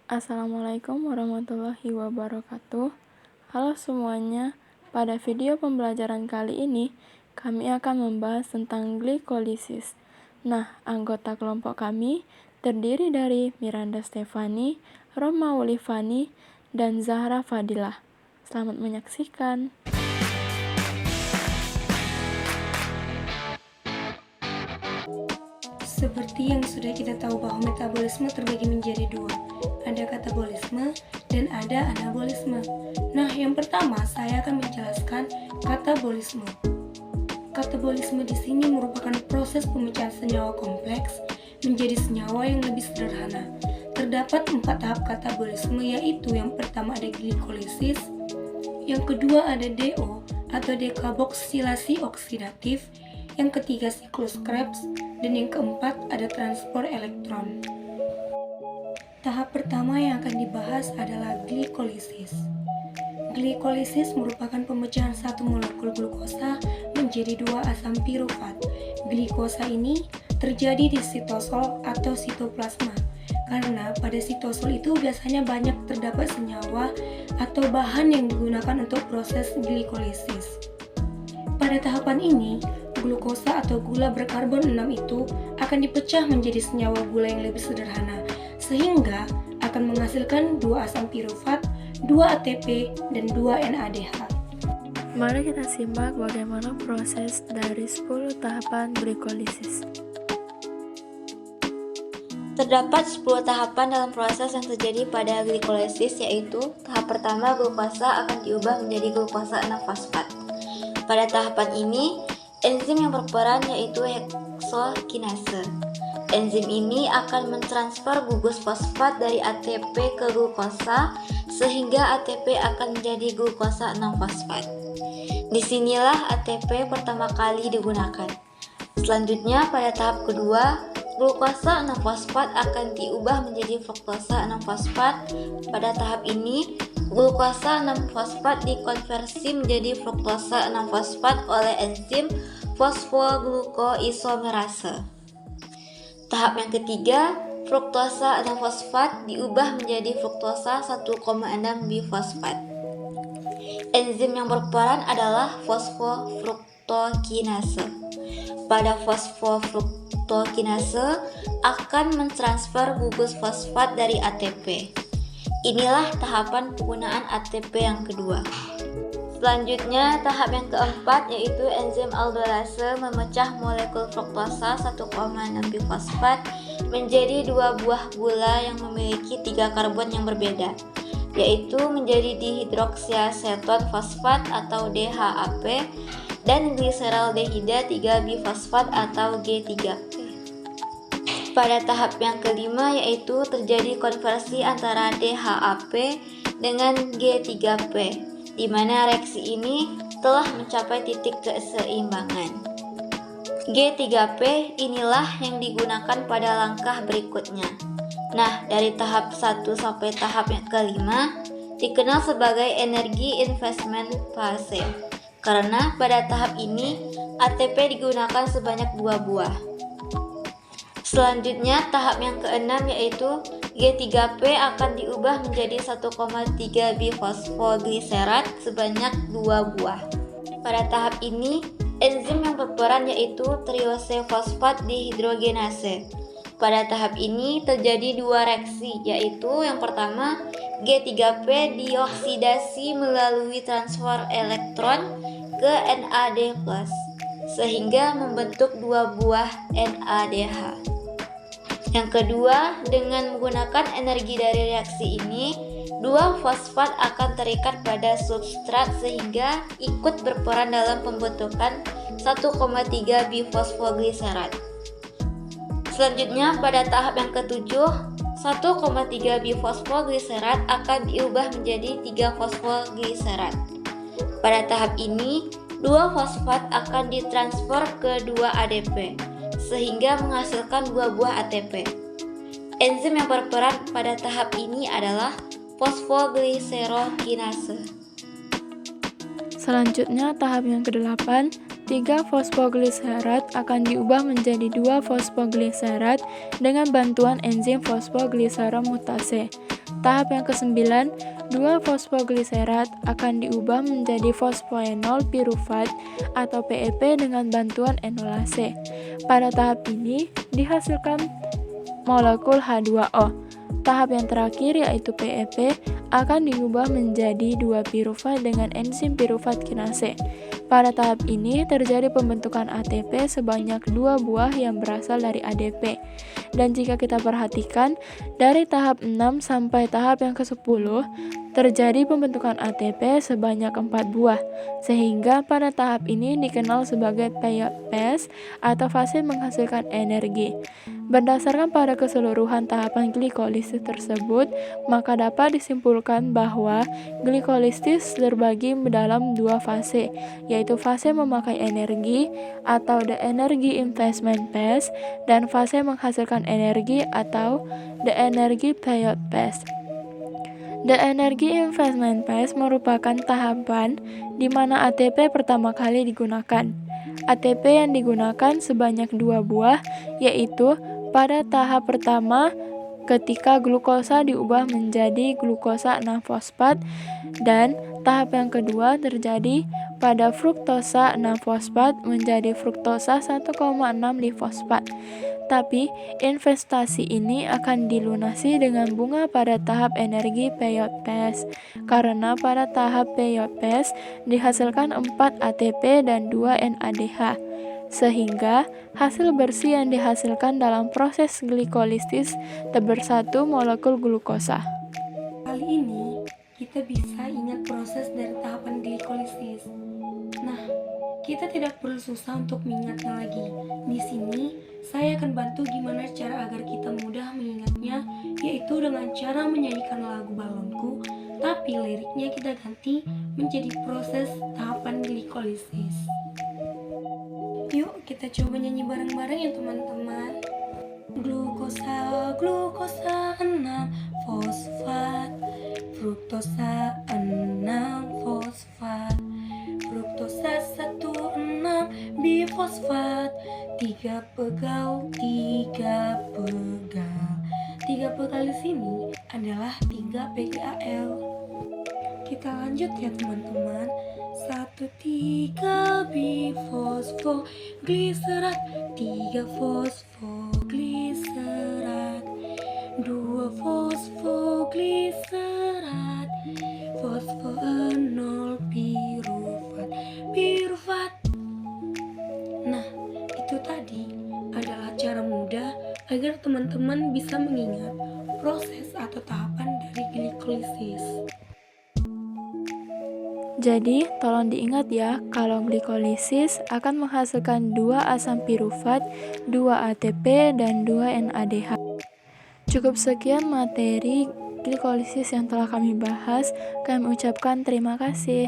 Assalamualaikum warahmatullahi wabarakatuh. Halo semuanya, pada video pembelajaran kali ini kami akan membahas tentang glikolisis. Nah, anggota kelompok kami terdiri dari Miranda Stefani, Roma Wolifani, dan Zahra Fadilah. Selamat menyaksikan. Seperti yang sudah kita tahu bahwa metabolisme terbagi menjadi dua, ada katabolisme dan ada anabolisme. Nah, yang pertama saya akan menjelaskan katabolisme. Katabolisme di sini merupakan proses pemecahan senyawa kompleks menjadi senyawa yang lebih sederhana. Terdapat 4 tahap katabolisme, yaitu yang pertama ada glikolisis, yang kedua ada DO atau dekarboksilasi oksidatif, yang ketiga siklus Krebs, dan yang keempat ada transport elektron. Tahap pertama yang akan dibahas adalah glikolisis. Glikolisis merupakan pemecahan satu molekul glukosa menjadi 2 asam pirufat. Glikosa ini terjadi di sitosol atau sitoplasma, karena pada sitosol itu biasanya banyak terdapat senyawa atau bahan yang digunakan untuk proses glikolisis. Pada tahapan ini, glukosa atau gula berkarbon 6 itu akan dipecah menjadi senyawa gula yang lebih sederhana, sehingga akan menghasilkan 2 asam pirufat, 2 ATP, dan 2 NADH. Mari kita simak bagaimana proses dari 10 tahapan glikolisis. Terdapat 10 tahapan dalam proses yang terjadi pada glikolisis, yaitu tahap pertama glukosa akan diubah menjadi glukosa 6-fosfat. Pada tahapan ini, enzim yang berperan yaitu heksokinase. Enzim ini akan mentransfer gugus fosfat dari ATP ke glukosa sehingga ATP akan menjadi glukosa 6-fosfat. Disinilah ATP pertama kali digunakan. Selanjutnya pada tahap kedua, glukosa 6-fosfat akan diubah menjadi fruktosa 6-fosfat. Pada tahap ini, glukosa 6-fosfat dikonversi menjadi fruktosa 6-fosfat oleh enzim fosfoglukoisomerase. Tahap yang ketiga, fruktosa 6-fosfat diubah menjadi fruktosa 1,6 bifosfat. Enzim yang berperan adalah fosfofruktokinase. Pada fosfofruktokinase akan mentransfer gugus fosfat dari ATP. Inilah tahapan penggunaan ATP yang kedua. Selanjutnya, tahap yang keempat yaitu enzim aldolase memecah molekul fruktosa 1,6 bifosfat menjadi 2 buah gula yang memiliki 3 karbon yang berbeda, yaitu menjadi dihidroksiaseton fosfat atau DHAP dan gliseraldehida 3 bifosfat atau G3P. Pada tahap yang kelima yaitu terjadi konversi antara DHAP dengan G3P, di mana reaksi ini telah mencapai titik keseimbangan. G3P inilah yang digunakan pada langkah berikutnya. Nah, dari tahap 1 sampai tahap yang kelima dikenal sebagai energi investment phase, karena pada tahap ini ATP digunakan sebanyak 2 buah. Selanjutnya tahap yang keenam yaitu G3P akan diubah menjadi 1,3 bifosfoglycerat sebanyak 2 buah. Pada tahap ini, enzim yang berperan yaitu triose fosfat dihidrogenase. Pada tahap ini terjadi 2 reaksi, yaitu yang pertama G3P dioksidasi melalui transfer elektron ke NAD+, sehingga membentuk 2 buah NADH. Yang kedua, dengan menggunakan energi dari reaksi ini, 2 fosfat akan terikat pada substrat sehingga ikut berperan dalam pembentukan 1,3 bifosfoglycerat. Selanjutnya, pada tahap yang ketujuh, 1,3 bifosfoglycerat akan diubah menjadi 3 fosfoglycerat. Pada tahap ini, 2 fosfat akan ditransfer ke 2 ADP, sehingga menghasilkan 2 buah ATP. Enzim yang berperan pada tahap ini adalah fosfogliserokinase. Selanjutnya, tahap yang ke-8, 3 fosfogliserat akan diubah menjadi 2 fosfogliserat dengan bantuan enzim fosfogliseromutase. Tahap yang ke-9, 2-fosfogliserat akan diubah menjadi fosfoenol pirufat atau PEP dengan bantuan enolase. Pada tahap ini dihasilkan molekul H2O. Tahap yang terakhir yaitu PEP akan diubah menjadi 2-pirufat dengan enzim pirufat kinase. Pada tahap ini terjadi pembentukan ATP sebanyak 2 buah yang berasal dari ADP. Dan jika kita perhatikan, dari tahap 6 sampai tahap yang ke-10, terjadi pembentukan ATP sebanyak 4 buah, sehingga pada tahap ini dikenal sebagai period phase atau fase menghasilkan energi. Berdasarkan pada keseluruhan tahapan glikolisis tersebut, maka dapat disimpulkan bahwa glikolisis terbagi dalam 2 fase, yaitu fase memakai energi atau the energy investment phase dan fase menghasilkan energi atau the energy period phase. The energy investment phase merupakan tahapan di mana ATP pertama kali digunakan. ATP yang digunakan sebanyak 2 buah, yaitu pada tahap pertama ketika glukosa diubah menjadi glukosa 6-fosfat dan tahap yang kedua terjadi pada fruktosa 6-fosfat menjadi fruktosa 1,6-difosfat. Tapi investasi ini akan dilunasi dengan bunga pada tahap energi period phase, karena pada tahap period phase dihasilkan 4 ATP dan 2 NADH, sehingga hasil bersih yang dihasilkan dalam proses glikolisis bersatu molekul glukosa. Kali ini kita bisa ingat proses dari tahapan glikolisis. Nah, kita tidak perlu susah untuk mengingatnya lagi. Di sini saya akan bantu gimana cara agar kita mudah mengingatnya, yaitu dengan cara menyanyikan lagu balonku, tapi liriknya kita ganti menjadi proses tahapan glikolisis. Yuk kita coba nyanyi bareng-bareng ya teman-teman. Glukosa, glukosa 6 fosfat, fruktosa 6 fosfat, fruktosa 1,6 bifosfat, 3 pegal. 3 pegal di sini adalah 3 PGAL. Kita lanjut ya teman-teman. 1,3 bifosfogliserat, 3 fosfogliserat, 2 fosfogliserat, fosfoenol pirufat. Nah, itu tadi adalah cara mudah agar teman-teman bisa mengingat proses atau tahapan dari glikolisis. Jadi, tolong diingat ya, kalau glikolisis akan menghasilkan 2 asam pirufat, 2 ATP, dan 2 NADH. Cukup sekian materi glikolisis yang telah kami bahas. Kami ucapkan terima kasih.